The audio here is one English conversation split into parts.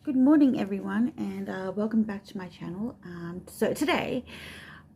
Good morning, everyone, and welcome back to my channel. So today,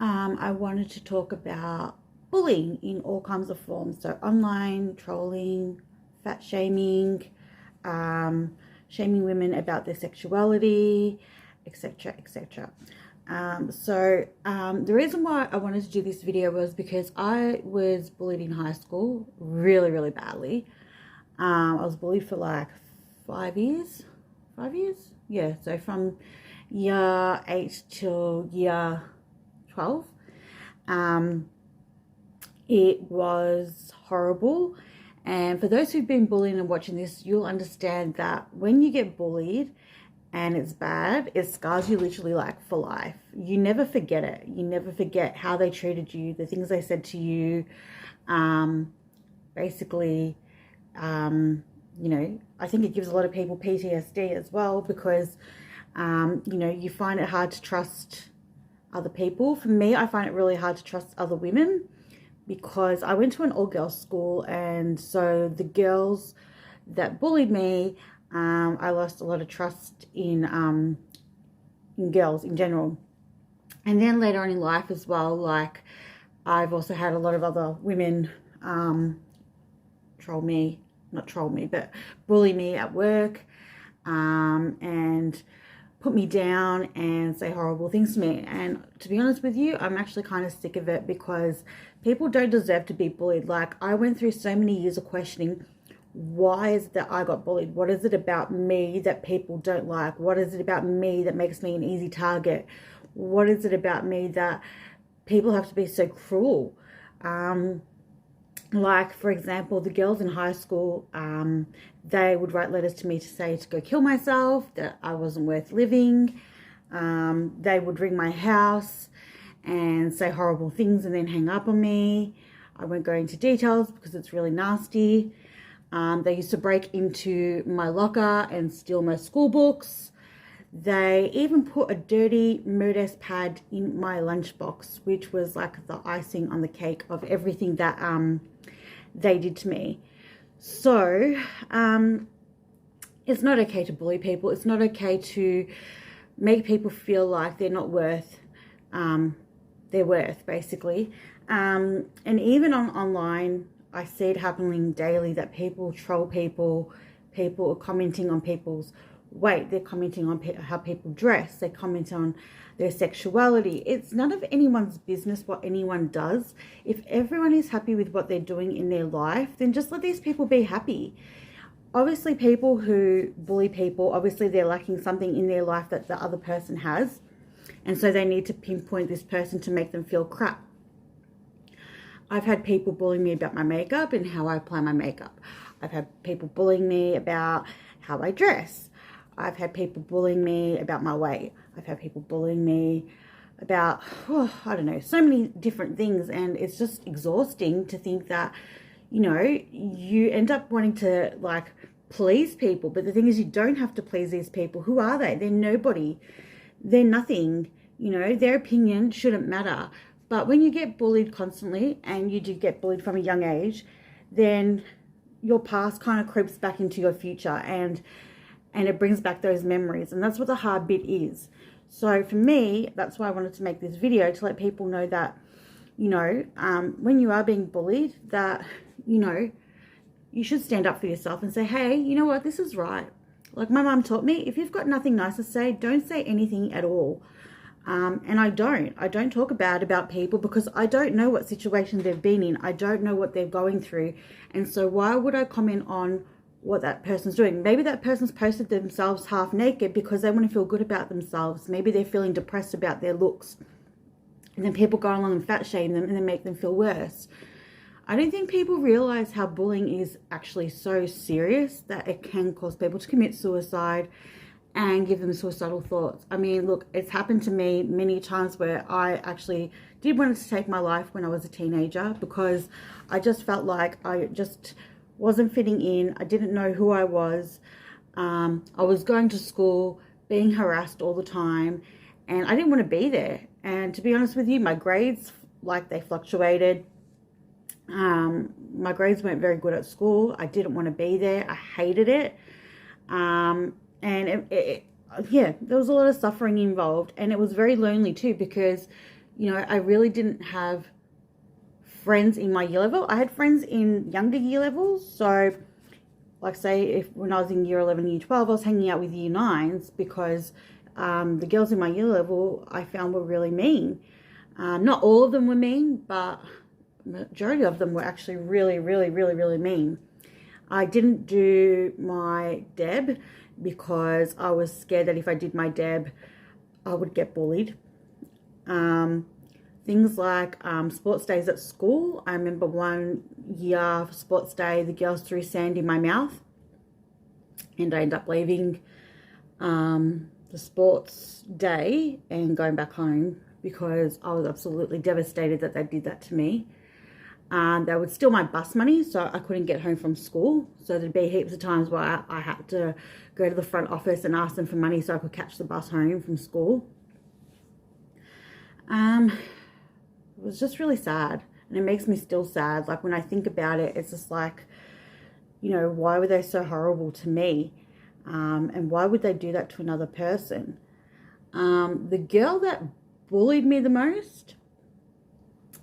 I wanted to talk about bullying in all kinds of forms. So online trolling, fat shaming, shaming women about their sexuality, etc., etc. The reason why I wanted to do this video was because I was bullied in high school really, really badly. I was bullied for like 5 years. 5 years? Yeah, so from year 8 till year 12. Um, it was horrible. And for those who've been bullied and watching this, you'll understand that when you get bullied and it's bad, it scars you literally like for life. You never forget it. You never forget how they treated you, the things they said to you. Basically, I think it gives a lot of people PTSD as well because, you find it hard to trust other people. For me, I find it really hard to trust other women because I went to an all-girls school, and so the girls that bullied me, I lost a lot of trust in girls in general. And then later on in life as well, like I've also had a lot of other women but bully me at work and put me down and say horrible things to me. And to be honest with you, I'm actually kind of sick of it because people don't deserve to be bullied. Like, I went through so many years of questioning, why is it that I got bullied? What is it about me that people don't like? What is it about me that makes me an easy target? What is it about me that people have to be so cruel? Like, for example, the girls in high school, they would write letters to me to say to go kill myself, that I wasn't worth living. They would ring my house and say horrible things and then hang up on me. I won't go into details because it's really nasty. They used to break into my locker and steal my school books. They even put a dirty Modest pad in my lunchbox, which was like the icing on the cake of everything that they did to me. So it's not okay to bully people. It's not okay to make people feel like they're not worth their worth, basically. And even online, I see it happening daily that people troll people. People are commenting on people's weight. They're commenting on how people dress. They comment on their sexuality. It's none of anyone's business what anyone does. If everyone is happy with what they're doing in their life, then just let these people be happy. Obviously, people who bully people, obviously they're lacking something in their life that the other person has. And so they need to pinpoint this person to make them feel crap. I've had people bullying me about my makeup and how I apply my makeup. I've had people bullying me about how I dress. I've had people bullying me about my weight. I've had people bullying me about, I don't know, so many different things. And it's just exhausting to think that, you end up wanting to, like, please people. But the thing is, you don't have to please these people. Who are they? They're nobody. They're nothing. Their opinion shouldn't matter. But when you get bullied constantly, and you do get bullied from a young age, then your past kind of creeps back into your future, and it brings back those memories. And that's what the hard bit is. So for me, that's why I wanted to make this video, to let people know that, when you are being bullied, that, you should stand up for yourself and say, hey, you know what, this is right. Like my mum taught me, if you've got nothing nice to say, don't say anything at all. And I don't talk bad about people because I don't know what situation they've been in. I don't know what they're going through. And so why would I comment on what that person's doing? Maybe that person's posted themselves half naked because they want to feel good about themselves. Maybe they're feeling depressed about their looks. And then people go along and fat shame them and then make them feel worse. I don't think people realize how bullying is actually so serious that it can cause people to commit suicide and give them suicidal thoughts. I mean, look, it's happened to me many times where I actually did want to take my life when I was a teenager because I just felt like I just wasn't fitting in. I didn't know who I was. I was going to school, being harassed all the time, and I didn't want to be there. And to be honest with you, my grades, like, they fluctuated. My grades weren't very good at school. I didn't want to be there. I hated it. And yeah, there was a lot of suffering involved, and it was very lonely too, because, you know, I really didn't have friends in my year level. I had friends in younger year levels. So, like, say, if when I was in year 11, year 12, I was hanging out with year 9s because the girls in my year level I found were really mean. Not all of them were mean, but majority of them were actually really, really, really, really mean. I didn't do my DEB because I was scared that if I did my DEB, I would get bullied. Things like sports days at school. I remember one year for sports day, the girls threw sand in my mouth, and I ended up leaving the sports day and going back home because I was absolutely devastated that they did that to me. They would steal my bus money, so I couldn't get home from school. So there'd be heaps of times where I had to go to the front office and ask them for money so I could catch the bus home from school. It was just really sad, and it makes me still sad. Like, when I think about it, it's just like, you know, why were they so horrible to me? And why would they do that to another person? The girl that bullied me the most,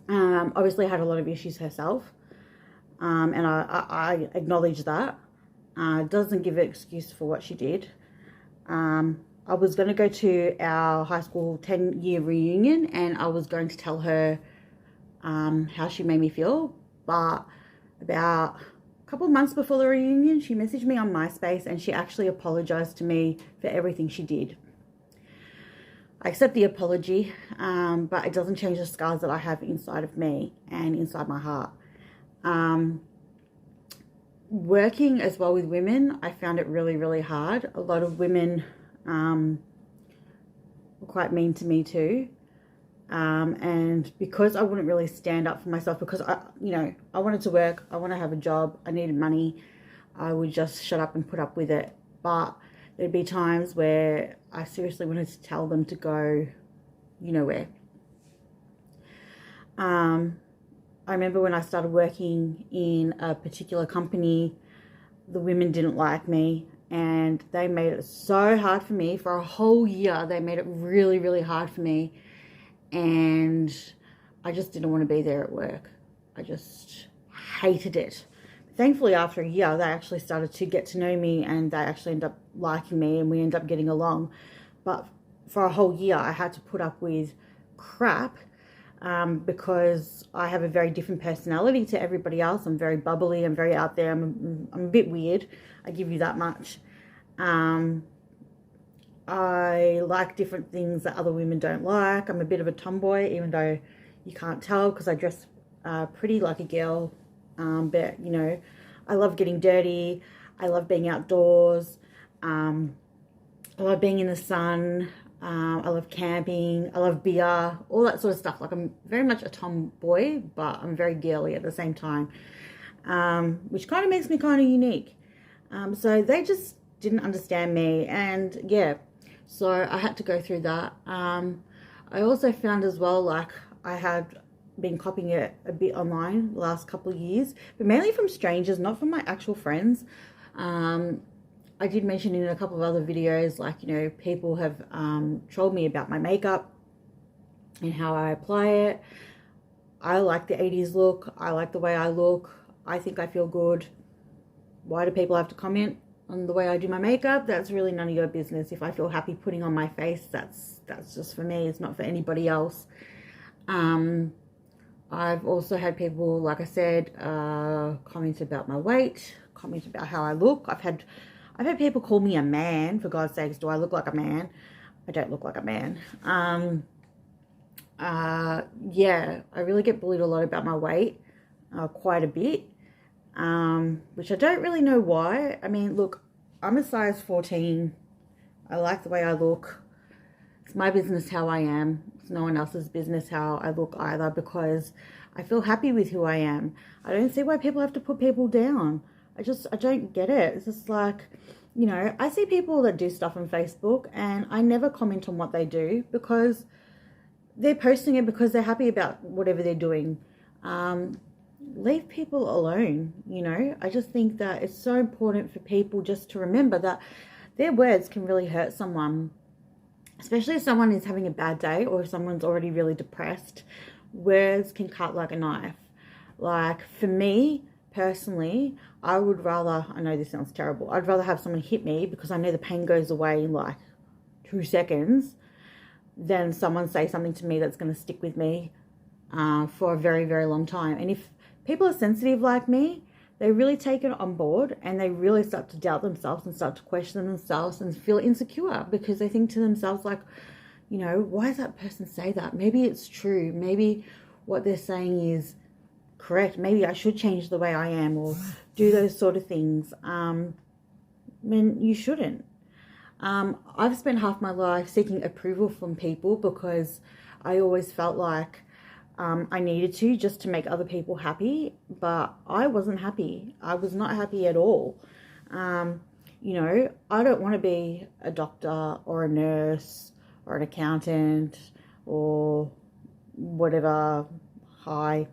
obviously had a lot of issues herself, and I acknowledge that. Doesn't give an excuse for what she did. I was going to go to our high school 10-year reunion, and I was going to tell her how she made me feel. But about a couple of months before the reunion, she messaged me on MySpace, and she actually apologized to me for everything she did. I accept the apology, but it doesn't change the scars that I have inside of me and inside my heart. Working as well with women, I found it really, really hard. A lot of women were quite mean to me too. And because I wouldn't really stand up for myself, because I wanted to work, I want to have a job, I needed money, I would just shut up and put up with it. But there'd be times where I seriously wanted to tell them to go, you know where. I remember when I started working in a particular company, the women didn't like me, and they made it so hard for me. For a whole year, they made it really, really hard for me, and I just didn't want to be there at work. I just hated it. Thankfully, after a year, they actually started to get to know me, and they actually ended up liking me, and we ended up getting along. But for a whole year, I had to put up with crap because I have a very different personality to everybody else. I'm very bubbly, I'm very out there, I'm a bit weird, I give you that much. I like different things that other women don't like. I'm a bit of a tomboy, even though you can't tell because I dress pretty like a girl. But, you know, I love getting dirty. I love being outdoors. I love being in the sun. I love camping. I love beer, all that sort of stuff. Like, I'm very much a tomboy, but I'm very girly at the same time, which kind of makes me kind of unique. So they just didn't understand me, and yeah, so I had to go through that. I also found as well, like, I had been copying it a bit online the last couple of years, but mainly from strangers, not from my actual friends. I did mention in a couple of other videos, like, you know, people have trolled me about my makeup and how I apply it. I like the 80s look. I like the way I look. I think I feel good. Why do people have to comment on the way I do my makeup? That's really none of your business. If I feel happy putting on my face, that's just for me. It's not for anybody else. I've also had people, like I said, comment about my weight, comment about how I look. I've had people call me a man. For God's sakes, do I look like a man? I don't look like a man. Yeah, I really get bullied a lot about my weight, quite a bit, which I don't really know why. I mean, look, I'm a size 14. I like the way I look. It's my business how I am. It's no one else's business how I look either, because I feel happy with who I am. I don't see why people have to put people down. I don't get it. It's just like, you know, I see people that do stuff on Facebook, and I never comment on what they do because they're posting it because they're happy about whatever they're doing. Leave people alone, you know. I just think that it's so important for people just to remember that their words can really hurt someone, especially if someone is having a bad day or if someone's already really depressed. Words can cut like a knife. Like for me personally, I would rather, I know this sounds terrible, I'd rather have someone hit me because I know the pain goes away in like 2 seconds than someone say something to me that's going to stick with me for a very, very long time. And if people are sensitive like me, they really take it on board and they really start to doubt themselves and start to question themselves and feel insecure because they think to themselves like, you know, why does that person say that? Maybe it's true. Maybe what they're saying is correct. Maybe I should change the way I am or do those sort of things. When you shouldn't. I've spent half my life seeking approval from people because I always felt like I needed to just to make other people happy, but I wasn't happy. I was not happy at all. You know, I don't want to be a doctor or a nurse or an accountant or whatever high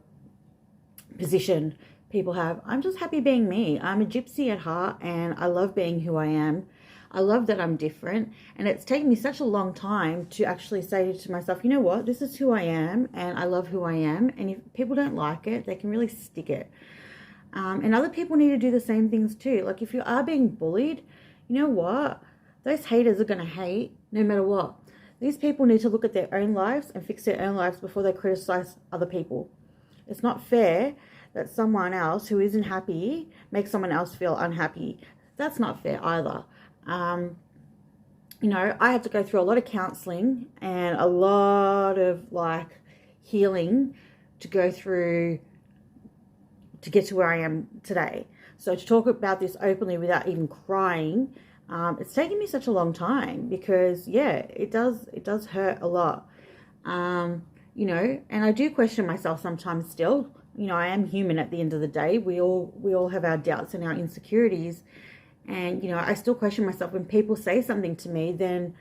position people have. I'm just happy being me. I'm a gypsy at heart and I love being who I am. I love that I'm different, and it's taken me such a long time to actually say to myself, you know what, this is who I am and I love who I am, and if people don't like it, they can really stick it. And other people need to do the same things too. Like if you are being bullied, you know what, those haters are going to hate no matter what. These people need to look at their own lives and fix their own lives before they criticize other people. It's not fair that someone else who isn't happy makes someone else feel unhappy. That's not fair either. You know, I had to go through a lot of counseling and a lot of like healing to go through to get to where I am today. So to talk about this openly without even crying, it's taken me such a long time because yeah, it does hurt a lot. You know, and I do question myself sometimes still. You know, I am human at the end of the day. We all have our doubts and our insecurities. And, you know, I still question myself when people say something to me, then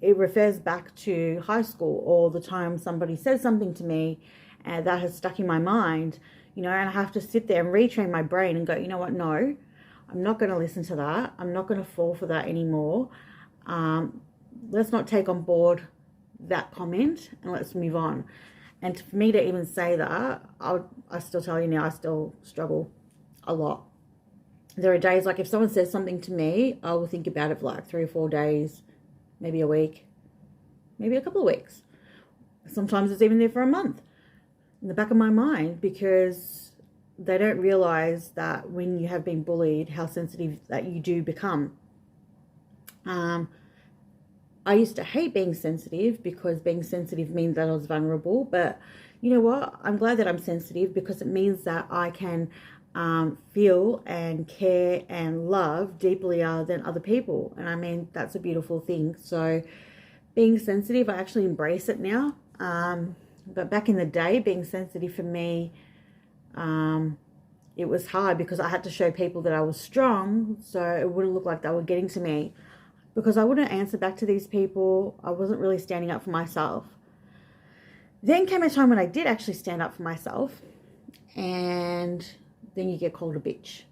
it refers back to high school or the time somebody says something to me and that has stuck in my mind, you know, and I have to sit there and retrain my brain and go, you know what, no, I'm not going to listen to that. I'm not going to fall for that anymore. Let's not take on board that comment and let's move on. And for me to even say that, I still tell you now, I still struggle a lot. There are days like if someone says something to me, I will think about it for like 3 or 4 days, maybe a week, maybe a couple of weeks. Sometimes it's even there for a month in the back of my mind because they don't realize that when you have been bullied, how sensitive that you do become. I used to hate being sensitive because being sensitive means that I was vulnerable. But you know what? I'm glad that I'm sensitive because it means that I can feel and care and love deeply than other people. And I mean, that's a beautiful thing. So being sensitive, I actually embrace it now. But back in the day, being sensitive for me, it was hard because I had to show people that I was strong so it wouldn't look like they were getting to me. Because I wouldn't answer back to these people. I wasn't really standing up for myself. Then came a time when I did actually stand up for myself. And then you get called a bitch.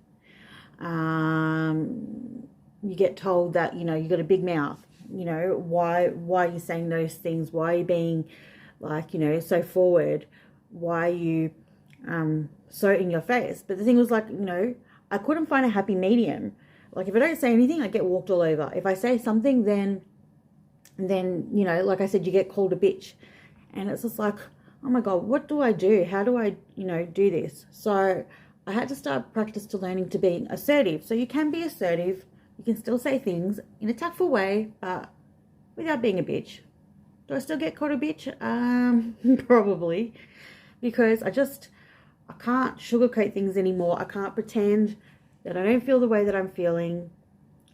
You get told that, you know, you got a big mouth. You know, why are you saying those things? Why are you being like, you know, so forward? Why are you so in your face? But the thing was like, you know, I couldn't find a happy medium. Like if I don't say anything, I get walked all over. If I say something, then, you know, like I said, you get called a bitch. And it's just like, oh my God, what do I do? How do I, you know, do this? So I had to start practice to learning to being assertive. So you can be assertive. You can still say things in a tactful way, but without being a bitch. Do I still get called a bitch? Probably. Because I can't sugarcoat things anymore. I can't pretend that I don't feel the way that I'm feeling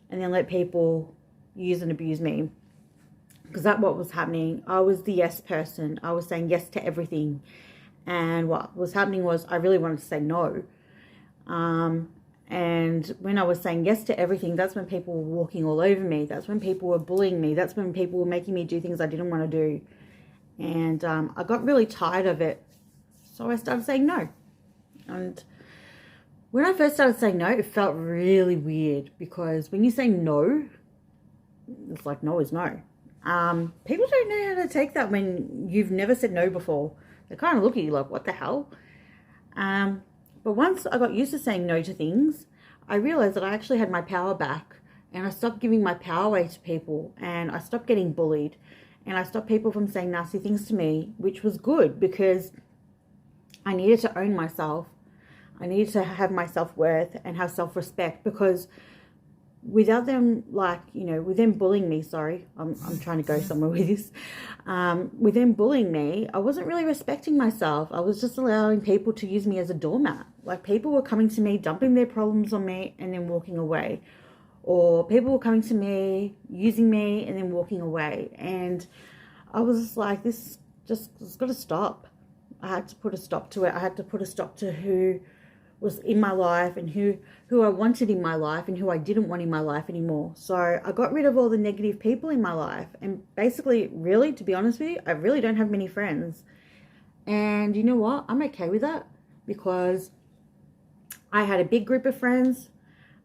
and then let people use and abuse me. Because that's what was happening. I was the yes person. I was saying yes to everything. And what was happening was I really wanted to say no. And when I was saying yes to everything, that's when people were walking all over me. That's when people were bullying me. That's when people were making me do things I didn't want to do. And I got really tired of it. So I started saying no. And when I first started saying no, it felt really weird because when you say no, It's like no is no. People don't know how to take that when you've never said no before. They kind of look at you like, what the hell? But once I got used to saying no to things, I realized that I actually had my power back, and I stopped giving my power away to people, and I stopped getting bullied, and I stopped people from saying nasty things to me, which was good because I needed to own myself. I needed to have my self-worth and have self-respect, because without them, like, you know, with them bullying me, sorry, I'm trying to go somewhere with this. With them bullying me, I wasn't really respecting myself. I was just allowing people to use me as a doormat. Like, people were coming to me, dumping their problems on me, and then walking away. Or people were coming to me, using me, and then walking away. And I was just like, this just has got to stop. I had to put a stop to it. I had to put a stop to who was in my life and who I wanted in my life and who I didn't want in my life anymore. So I got rid of all the negative people in my life. And basically, really, to be honest with you, I really don't have many friends. And you know what? I'm okay with that, because I had a big group of friends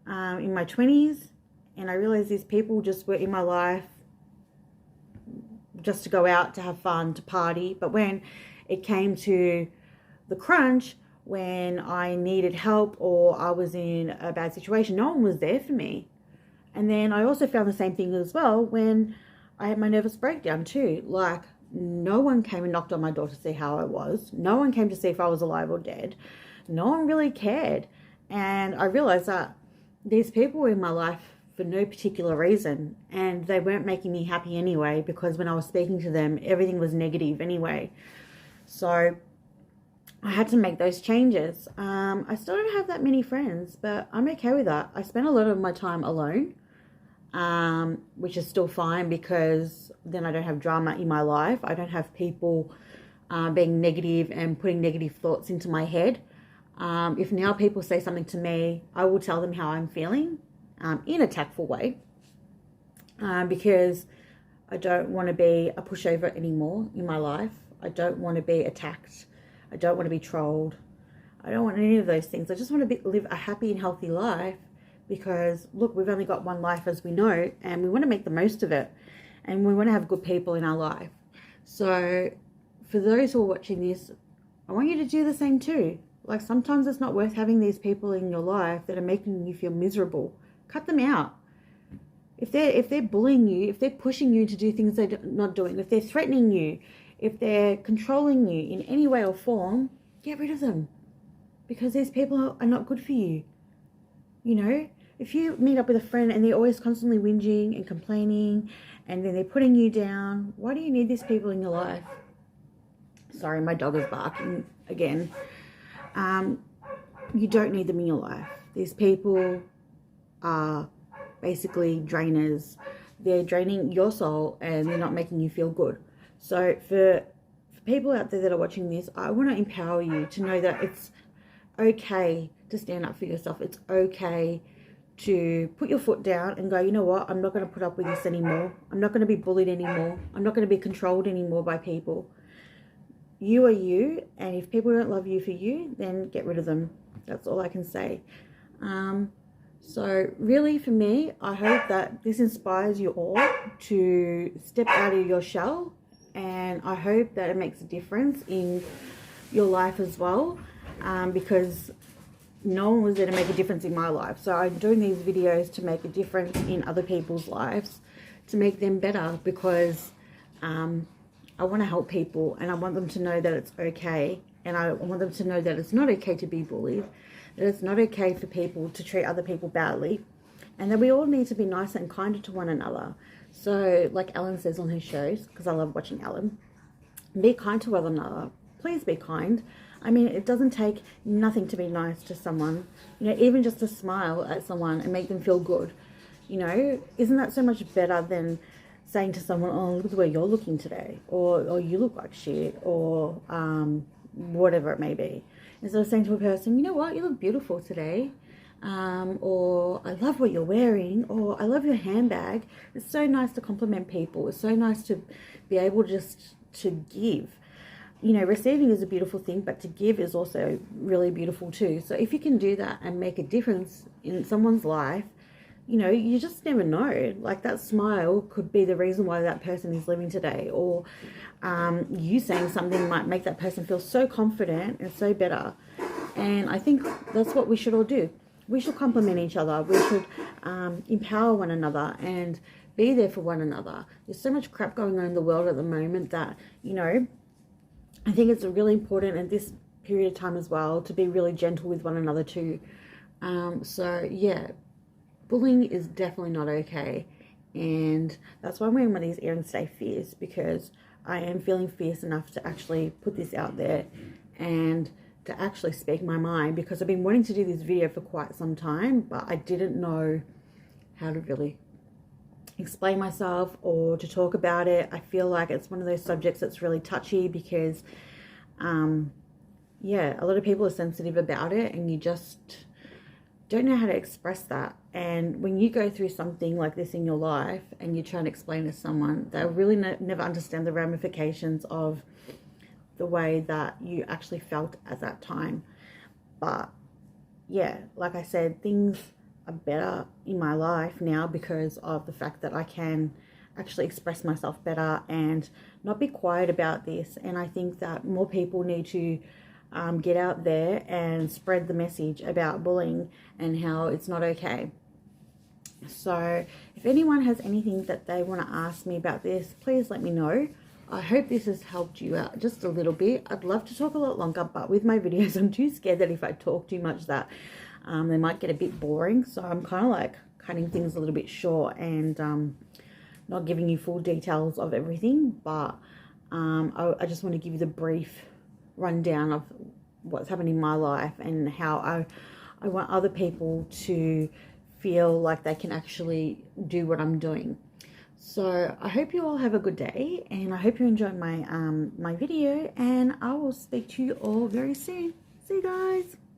in my 20s, and I realized these people just were in my life just to go out, to have fun, to party. But when it came to the crunch, when I needed help or I was in a bad situation, no one was there for me. And then I also found the same thing as well when I had my nervous breakdown too. Like, no one came and knocked on my door to see how I was. No one came to see if I was alive or dead. No one really cared. And I realized that these people were in my life for no particular reason, and they weren't making me happy anyway, because when I was speaking to them, everything was negative anyway. So I had to make those changes. I still don't have that many friends, but I'm okay with that. I spend a lot of my time alone, which is still fine, because then I don't have drama in my life. I don't have people being negative and putting negative thoughts into my head. If now people say something to me, I will tell them how I'm feeling in a tactful way, because I don't want to be a pushover anymore in my life. I don't want to be attacked. I don't want to be trolled. I don't want any of those things. I just want to live a happy and healthy life, because, look, we've only got one life, as we know, and we want to make the most of it, and we want to have good people in our life. So for those who are watching this, I want you to do the same too. Like, sometimes it's not worth having these people in your life that are making you feel miserable. Cut them out. If they're bullying you, if they're pushing you to do things they're not doing, if they're threatening you, if they're controlling you in any way or form, get rid of them, because these people are not good for you. You know, if you meet up with a friend and they're always constantly whinging and complaining, and then they're putting you down, why do you need these people in your life? Sorry, my dog is barking again. You don't need them in your life. These people are basically drainers. They're draining your soul, and they're not making you feel good. So for people out there that are watching this, I want to empower you to know that it's okay to stand up for yourself. It's okay to put your foot down and go, you know what, I'm not going to put up with this anymore. I'm not going to be bullied anymore. I'm not going to be controlled anymore by people. You are you, and if people don't love you for you, then get rid of them. That's all I can say. So really, for me, I hope that this inspires you all to step out of your shell, and I hope that it makes a difference in your life as well, because no one was there to make a difference in my life. So I'm doing these videos to make a difference in other people's lives, to make them better, because I want to help people, and I want them to know that it's okay, and I want them to know that it's not okay to be bullied, that it's not okay for people to treat other people badly, and that we all need to be nicer and kinder to one another. So like Alan says on his shows, because I love watching Alan, be kind to one another. Please be kind. I mean, it doesn't take nothing to be nice to someone. You know, even just to smile at someone and make them feel good. You know, isn't that so much better than saying to someone, oh, look at the way you're looking today, or you look like shit, or whatever it may be. Instead of saying to a person, you know what, you look beautiful today, or I love what you're wearing, or I love your handbag. It's so nice to compliment people. It's so nice to be able just to give. You know, receiving is a beautiful thing, but to give is also really beautiful too. So if you can do that and make a difference in someone's life, you know, you just never know. Like that smile could be the reason why that person is living today, or you saying something might make that person feel so confident and so better. And I think that's what we should all do. We should compliment each other. We should empower one another and be there for one another. There's so much crap going on in the world at the moment that, you know, I think it's really important at this period of time as well to be really gentle with one another too. So yeah, bullying is definitely not okay. And that's why I'm wearing one of these Air and Stay Fierce, because I am feeling fierce enough to actually put this out there and to actually speak my mind, because I've been wanting to do this video for quite some time, but I didn't know how to really explain myself or to talk about it. I feel like it's one of those subjects that's really touchy because yeah, a lot of people are sensitive about it, and you just don't know how to express that. And when you go through something like this in your life and you're trying to explain to someone, they'll really never understand the ramifications of the way that you actually felt at that time. But yeah, like I said, things are better in my life now because of the fact that I can actually express myself better and not be quiet about this. And I think that more people need to get out there and spread the message about bullying and how it's not okay. So if anyone has anything that they want to ask me about this, please let me know. I hope this has helped you out just a little bit. I'd love to talk a lot longer, but with my videos, I'm too scared that if I talk too much that they might get a bit boring. So I'm kind of like cutting things a little bit short and not giving you full details of everything. But I just want to give you the brief rundown of what's happening in my life and how I want other people to feel like they can actually do what I'm doing. So I hope you all have a good day, and I hope you enjoyed my my video, and I will speak to you all very soon. See you guys.